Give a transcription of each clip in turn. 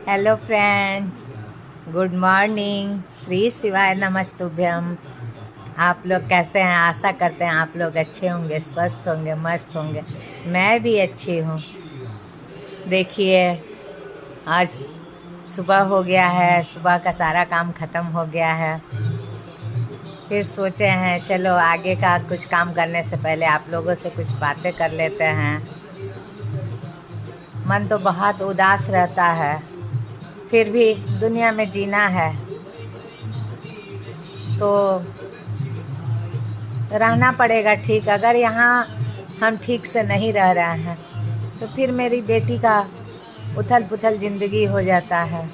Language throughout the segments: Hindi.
Hello friends, good morning. Shri शिवाय नमस्तुभ्यम। आप लोग कैसे हैं? आशा करते हैं आप लोग अच्छे होंगे, स्वस्थ होंगे, मस्त होंगे। मैं भी अच्छी हूँ। देखिए, आज सुबह हो गया है, सुबह का सारा काम ख़त्म हो गया है। फिर सोचे हैं चलो आगे का कुछ काम करने से पहले आप लोगों से कुछ बातें कर लेते हैं। मन तो बहुत उदास रहता है, फिर भी दुनिया में जीना है तो रहना पड़ेगा ठीक। अगर यहाँ हम ठीक से नहीं रह रहे हैं तो फिर मेरी बेटी का उथल पुथल ज़िंदगी हो जाता है।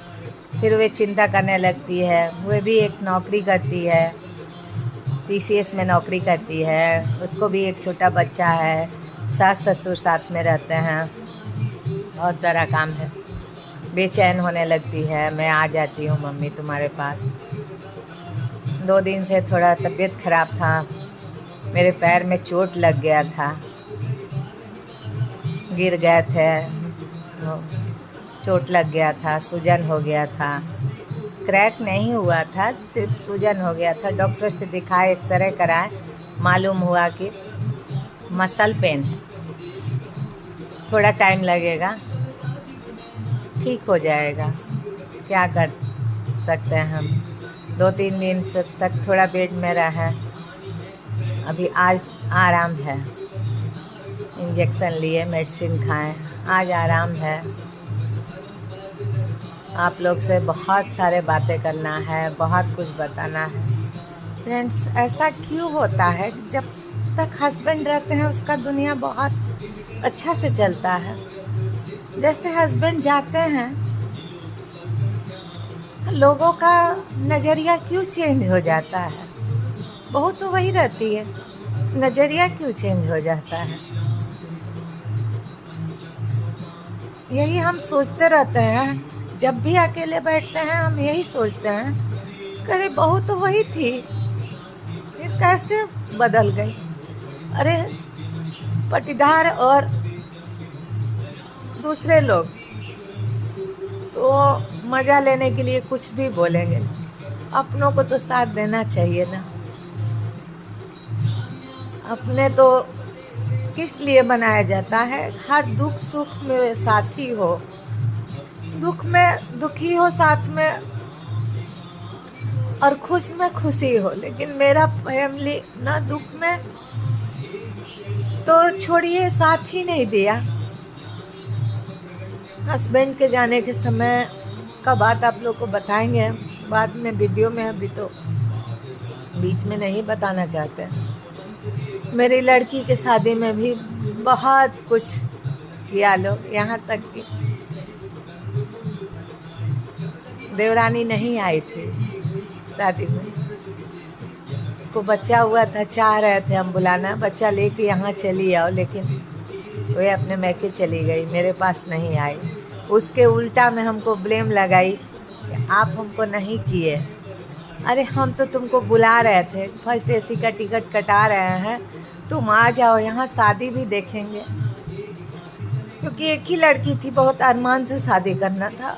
फिर वे चिंता करने लगती है। वे भी एक नौकरी करती है, TCS में नौकरी करती है। उसको भी एक छोटा बच्चा है, सास ससुर साथ में रहते हैं, बहुत सारा काम है। बेचैन होने लगती है। मैं आ जाती हूँ मम्मी तुम्हारे पास। 2 दिन से थोड़ा तबीयत ख़राब था, मेरे पैर में चोट लग गया था, गिर गए थे, चोट लग गया था, सूजन हो गया था। क्रैक नहीं हुआ था, सिर्फ सूजन हो गया था। डॉक्टर से दिखाए, एक्सरे कराए, मालूम हुआ कि मसल पेन है। थोड़ा टाइम लगेगा, ठीक हो जाएगा। क्या कर सकते हैं हम। 2-3 दिन तक थोड़ा बेड में रहा। अभी आज आराम है। इंजेक्शन लिए, मेडिसिन खाएं, आज आराम है। आप लोग से बहुत सारे बातें करना है, बहुत कुछ बताना है। फ्रेंड्स, ऐसा क्यों होता है? जब तक हस्बैंड रहते हैं उसका दुनिया बहुत अच्छा से चलता है। जैसे हस्बैंड जाते हैं, लोगों का नज़रिया क्यों चेंज हो जाता है? बहू तो वही रहती है, नज़रिया क्यों चेंज हो जाता है? यही हम सोचते रहते हैं। जब भी अकेले बैठते हैं हम यही सोचते हैं, अरे बहू तो वही थी, फिर कैसे बदल गई? अरे पटीदार और दूसरे लोग तो मज़ा लेने के लिए कुछ भी बोलेंगे, अपनों को तो साथ देना चाहिए ना। अपने तो किस लिए बनाया जाता है? हर दुख सुख में साथी हो, दुख में दुखी हो साथ में, और खुश में खुशी हो। लेकिन मेरा फैमिली ना दुख में तो छोड़िए, साथ ही नहीं दिया। हस्बैंड के जाने के समय का बात आप लोग को बताएंगे बाद में वीडियो में, अभी तो बीच में नहीं बताना चाहते। मेरी लड़की के शादी में भी बहुत कुछ किया लोग, यहाँ तक कि देवरानी नहीं आई थी शादी में। उसको बच्चा हुआ था, चाह रहे थे हम बुलाना, बच्चा लेके यहाँ चली आओ, लेकिन वे अपने मैके चली गई, मेरे पास नहीं आई। उसके उल्टा में हमको ब्लेम लगाई कि आप हमको नहीं किए। अरे हम तो तुमको बुला रहे थे, फर्स्ट AC का टिकट कटा रहे हैं, तुम आ जाओ, यहाँ शादी भी देखेंगे। क्योंकि एक ही लड़की थी, बहुत अरमान से शादी करना था।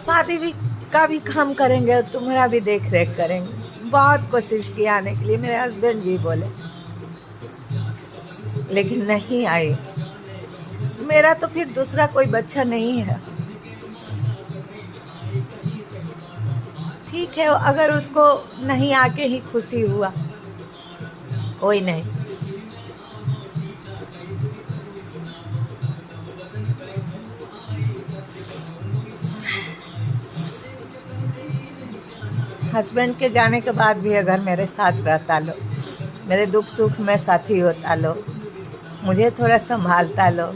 शादी भी का भी काम करेंगे, तुम्हारा भी देख रेख करेंगे। बहुत कोशिश की आने के लिए, मेरे हस्बैंड भी बोले, लेकिन नहीं आई। मेरा तो फिर दूसरा कोई बच्चा नहीं है। ठीक है, अगर उसको नहीं आके ही खुशी हुआ, कोई नहीं। हस्बैंड के जाने के बाद भी अगर मेरे साथ रहता लो, मेरे दुख सुख में साथी होता लो, मुझे थोड़ा संभालता लो,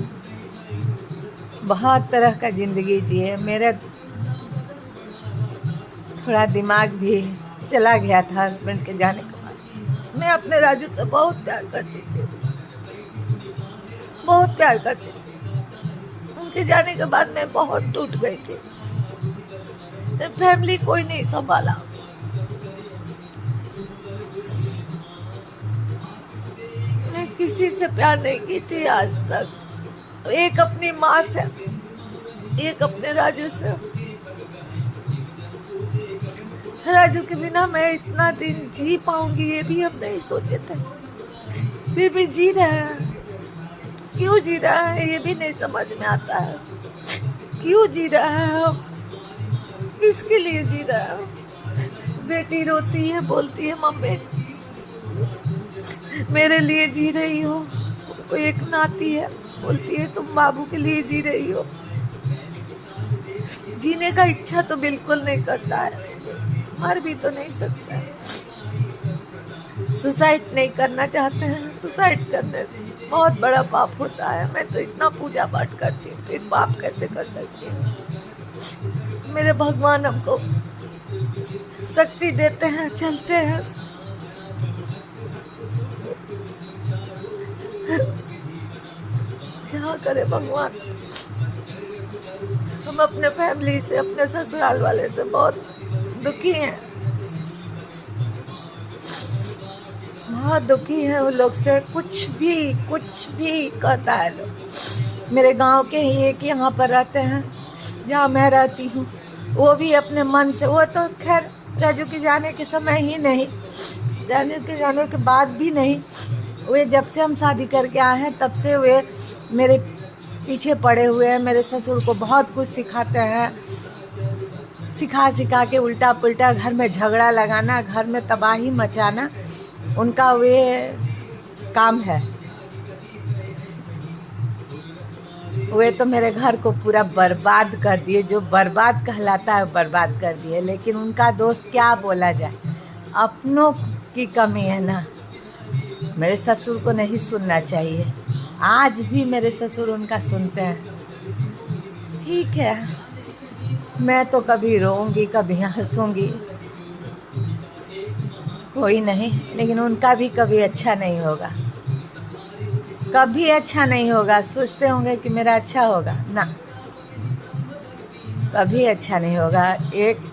बहुत तरह का ज़िंदगी जिए। मेरे थोड़ा दिमाग भी चला गया था हस्बैंड के जाने के बाद। मैं अपने राजू से बहुत प्यार करती थी, बहुत प्यार करती थी। उनके जाने के बाद मैं बहुत टूट गई थी। फैमिली कोई नहीं संभाला। मैं किसी से प्यार नहीं की थी आज तक। एक अपनी माँ से, एक अपने राजू से। राजू के बिना मैं इतना दिन जी पाऊंगी ये भी हम नहीं सोचे थे, फिर भी जी रहे हैं। क्यों जी रहा है ये भी नहीं समझ में आता है। क्यों जी रहा है हम, किसके लिए जी रहा है। बेटी रोती है, बोलती है मम्मी मेरे लिए जी रही हो। कोई एक नाती है, बोलती है तुम बाबू के लिए जी रही हो। जीने का इच्छा तो बिल्कुल नहीं करता है, मर भी तो नहीं सकता है। सुसाइड नहीं करना चाहते हैं, सुसाइड करने बहुत बड़ा पाप होता है। मैं तो इतना पूजा पाठ करती हूँ, फिर पाप कैसे कर सकती हूँ। मेरे भगवान हमको शक्ति देते हैं, चलते हैं। क्या करे भगवान। हम अपने फैमिली से, अपने ससुराल वाले से बहुत दुखी हैं, बहुत दुखी है उन लोग से। कुछ भी कहता है लोग। मेरे गांव के ही एक यहाँ पर रहते हैं जहाँ मैं रहती हूँ, वो भी अपने मन से, वो तो खैर राजू के जाने के समय ही नहीं, जाने के बाद भी नहीं, वे जब से हम शादी करके आए हैं तब से वे मेरे पीछे पड़े हुए हैं। मेरे ससुर को बहुत कुछ सिखाते हैं, सिखा के उल्टा पुल्टा घर में झगड़ा लगाना, घर में तबाही मचाना उनका वे काम है। वे तो मेरे घर को पूरा बर्बाद कर दिए, जो बर्बाद कहलाता है बर्बाद कर दिए। लेकिन उनका दोस्त क्या बोला जाए, अपनों की कमी है ना। मेरे ससुर को नहीं सुनना चाहिए, आज भी मेरे ससुर उनका सुनते हैं। ठीक है, मैं तो कभी रोऊंगी कभी हंसूंगी, कोई नहीं, लेकिन उनका भी कभी अच्छा नहीं होगा, कभी अच्छा नहीं होगा। सोचते होंगे कि मेरा अच्छा होगा ना, कभी अच्छा नहीं होगा। एक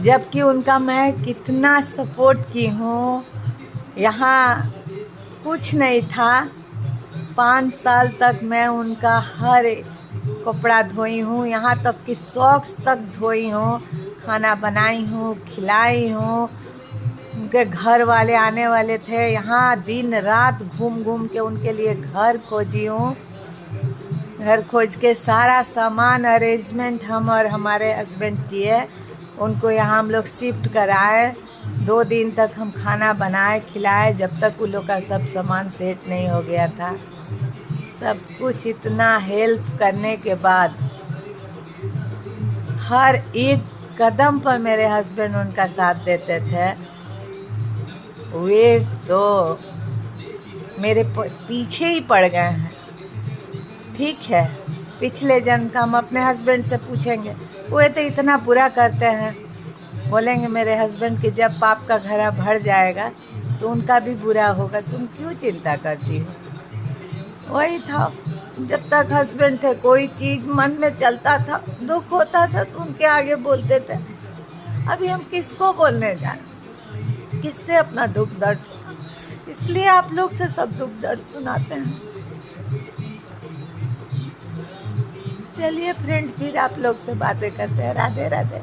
जबकि उनका मैं कितना सपोर्ट की हूँ, यहाँ कुछ नहीं था, 5 साल तक मैं उनका हर कपड़ा धोई हूँ, यहाँ तक कि सॉक्स तक धोई हूँ, खाना बनाई हूँ, खिलाई हूँ। उनके घर वाले आने वाले थे, यहाँ दिन रात घूम के उनके लिए घर खोजी हूँ। घर खोज के सारा सामान अरेंजमेंट हम और हमारे हस्बैंड किए, उनको यहाँ हम लोग शिफ्ट कराए। 2 दिन तक हम खाना बनाए खिलाए, जब तक उन लोग का सब सामान सेट नहीं हो गया था। सब कुछ इतना हेल्प करने के बाद हर एक कदम पर मेरे हस्बैंड उनका साथ देते थे। वे तो मेरे पीछे ही पड़ गए हैं। ठीक है, पिछले जन्म का हम अपने हस्बैंड से पूछेंगे, वो तो इतना बुरा करते हैं। बोलेंगे मेरे हस्बैंड कि जब पाप का घड़ा भर जाएगा तो उनका भी बुरा होगा, तुम क्यों चिंता करती हो। वही था, जब तक हस्बैंड थे कोई चीज़ मन में चलता था, दुख होता था तो उनके आगे बोलते थे। अभी हम किसको बोलने जाए, किससे अपना दुख दर्द सुना। इसलिए आप लोग से सब दुख दर्द सुनाते हैं। चलिए फ्रेंड, फिर आप लोग से बातें करते हैं। राधे राधे।